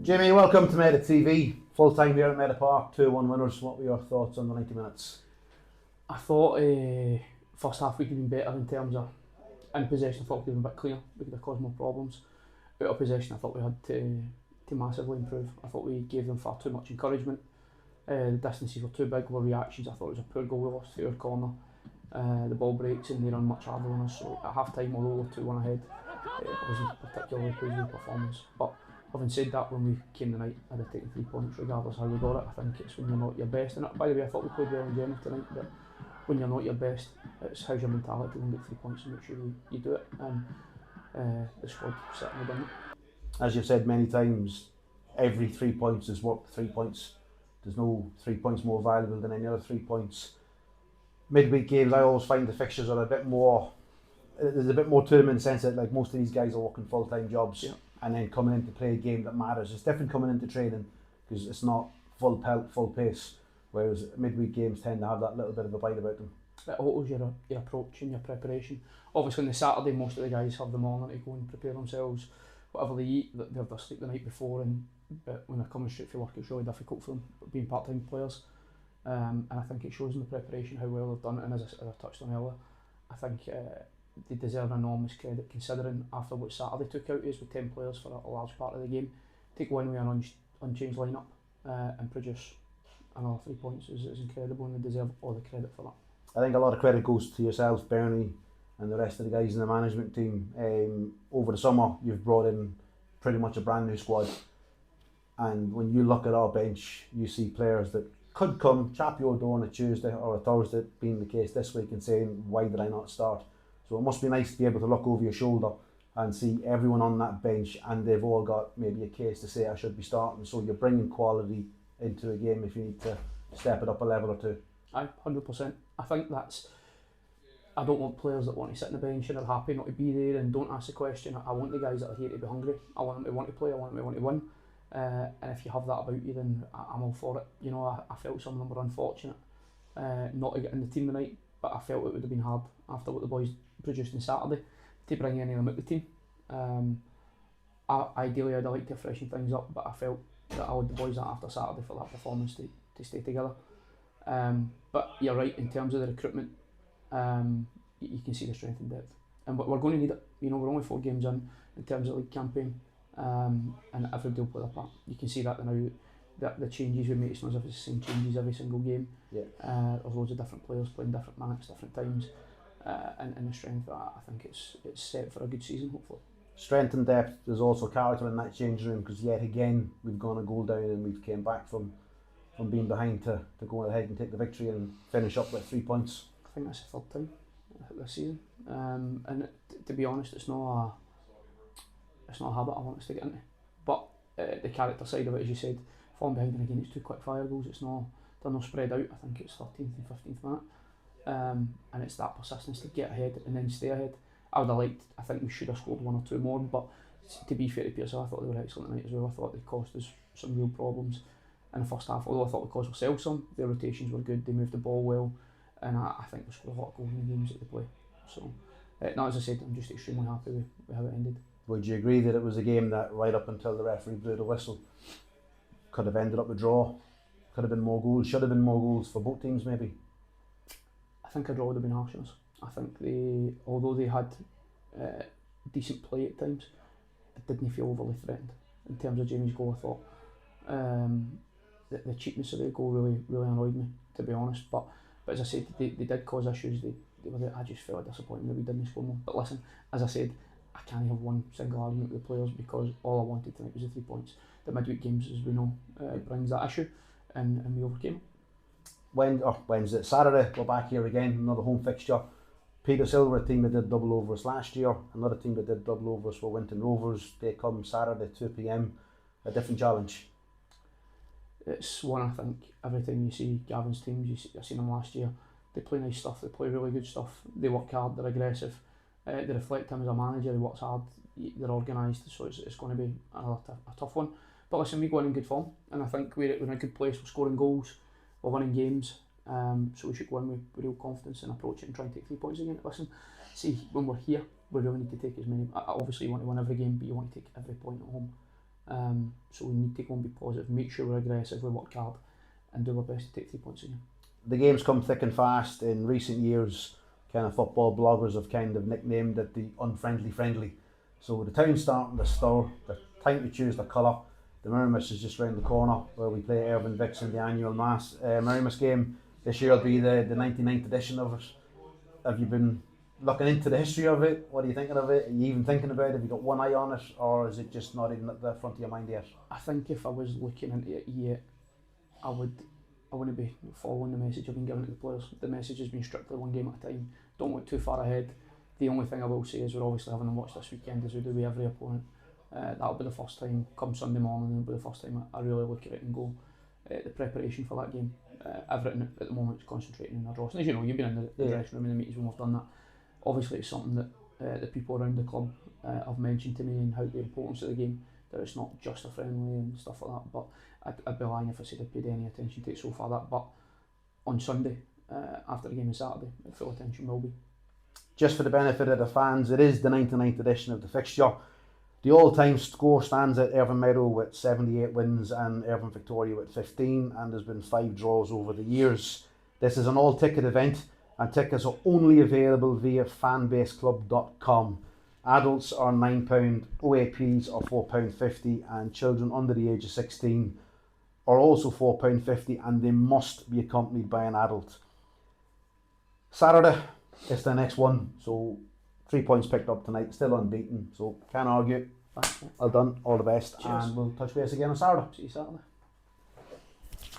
Jamie, welcome to Meta TV. Full time here at Meta Park, 2-1 winners. What were your thoughts on the 90 minutes? I thought first half we could have been better in terms of in possession. I thought we could have been a bit cleaner. We could have caused more problems. Out of possession, I thought we had to massively improve. I thought we gave them far too much encouragement. The distances were too big. Were reactions. I thought it was a poor goal we lost to our corner. The ball breaks and they run much harder than us. So at half time, although we're 2-1 ahead, I wasn't particularly pleased with the performance. But having said that, when we came tonight, I'd have taken 3 points regardless how we got it. I think it's when you're not your best. And by the way, I thought we played well in general tonight, but when you're not your best, it's how's your mentality to get 3 points and make sure you do it. And the squad certainly done it. As you've said many times, every 3 points is worth 3 points. There's no 3 points more valuable than any other 3 points. Midweek games, I always find the fixtures are a bit more, there's a bit more to them in the sense that like most of these guys are working full-time jobs, yeah, and then coming in to play a game that matters. It's different coming into training because it's not full pelt, full pace, whereas midweek games tend to have that little bit of a bite about them. It alters your approach and your preparation. Obviously on the Saturday, most of the guys have the morning to go and prepare themselves. Whatever they eat, they have their sleep the night before, but when they're coming straight for work, it's really difficult for them, being part-time players. And I think it shows in the preparation how well they've done it. And as I touched on earlier, I think they deserve enormous credit considering after what Saturday took out is with 10 players for a large part of the game. Take one with an unchanged lineup and produce another 3 points is incredible, and they deserve all the credit for that. I think a lot of credit goes to yourself, Bernie, and the rest of the guys in the management team. Over the summer, you've brought in pretty much a brand new squad, and when you look at our bench, you see players that could come, chap your door on a Tuesday or a Thursday, being the case this week, and saying, why did I not start? So it must be nice to be able to look over your shoulder and see everyone on that bench, and they've all got maybe a case to say I should be starting. So you're bringing quality into a game if you need to step it up a level or two. 100%. I think I don't want players that want to sit on the bench and are happy not to be there and don't ask the question. I want the guys that are here to be hungry. I want them to want to play. I want them to want to win. And if you have that about you, then I'm all for it. You know, I felt some of them were unfortunate not to get in the team tonight, but I felt it would have been hard after what the boys produced on Saturday to bring any of them out the team. Ideally, I'd like to freshen things up, but I felt that I owed the boys that after Saturday for that performance to stay together. But you're right, in terms of the recruitment, you can see the strength and depth, and we're going to need it. You know, we're only 4 games in terms of league campaign. And everybody will play their part. You can see that now. That the changes we make, it's not as if it's the same changes every single game. Yeah. There's loads of different players playing different minutes, different times, and the strength of that, I think it's set for a good season, hopefully. Strength and depth. There's also character in that changing room, because yet again we've gone a goal down and we've came back from being behind to go ahead and take the victory and finish up with 3 points. I think that's the 3rd time this season, and to be honest, it's not a habit I want us to get into. But the character side of it, as you said, falling behind and again it's 2 quick fire goals. They're not spread out. I think it's 13th and 15th minute, and it's that persistence to get ahead and then stay ahead. I think we should have scored 1 or 2 more, but to be fair to Pearson, I thought they were excellent tonight as well. I thought they caused us some real problems in the first half, although I thought we caused ourselves some. Their rotations were good, they moved the ball well, and I think we scored a lot of goals in the games that they play. So, now as I said, I'm just extremely happy with how it ended. Would you agree that it was a game that right up until the referee blew the whistle could have ended up a draw? Could have been more goals, should have been more goals for both teams maybe? I think a draw would have been harsh on us. I think although they had decent play at times, it didn't feel overly threatened. In terms of Jamie's goal, I thought the cheapness of the goal really annoyed me, to be honest. But as I said, they did cause issues. I just felt disappointed that we didn't score more. But listen, as I said, I can't have one single argument with the players, because all I wanted tonight was the 3 points. The midweek games, as we know, brings that issue, and we overcame it. Wednesday, Saturday, we're back here again, another home fixture. Petershill were a team that did double over us last year. Another team that did double over us were Winton Rovers. They come Saturday, 2 p.m. A different challenge. It's one, I think, every time you see Gavin's teams, I've seen them last year, they play nice stuff, they play really good stuff, they work hard, they're aggressive. They reflect him as a manager. He works hard, they're organised, so it's going to be a tough one. But listen, we go in good form, and I think we're in a good place. We're scoring goals, we're winning games, so we should go in with real confidence and approach it and try and take 3 points again. Listen, see, when we're here, we really need to take as many. Obviously, you want to win every game, but you want to take every point at home. So we need to go and be positive, make sure we're aggressive, we work hard, and do our best to take 3 points again. The game's come thick and fast in recent years. Kind of football bloggers have kind of nicknamed it the unfriendly friendly. So the town's starting to stir, the time to choose the colour. The Mirimus is just round the corner where we play Irvine-Vix in the annual Mirimus game. This year will be the 99th edition of it. Have you been looking into the history of it? What are you thinking of it? Are you even thinking about it? Have you got one eye on it, or is it just not even at the front of your mind yet? I think if I was looking into it yet, I wouldn't be following the message I've been giving to the players. The message has been strictly one game at a time. Don't look too far ahead. The only thing I will say is we're obviously having a watch this weekend, as we do with every opponent. That'll be the first time, come Sunday morning, it'll be the first time I really look at it and go, the preparation for that game. Everything at the moment is concentrating in our draws. And as you know, you've been in the dressing room in the meetings when we've done that. Obviously it's something that the people around the club have mentioned to me, and how the importance of the game, that it's not just a friendly and stuff like that, but I'd be lying if I said I'd paid any attention to it so far. That, but on Sunday, after the game on Saturday, full attention will be. Just for the benefit of the fans, it is the 99th edition of the fixture. The all-time score stands at Irvine Meadow with 78 wins and Irvine Victoria with 15, and there's been 5 draws over the years. This is an all-ticket event, and tickets are only available via fanbaseclub.com. Adults are £9, OAPs are £4.50, and children under the age of 16 are also £4.50, and they must be accompanied by an adult. Saturday is the next one, so 3 points picked up tonight, still unbeaten, so can't argue. Well done, all the best. Cheers. And we'll touch base again on Saturday. See you Saturday.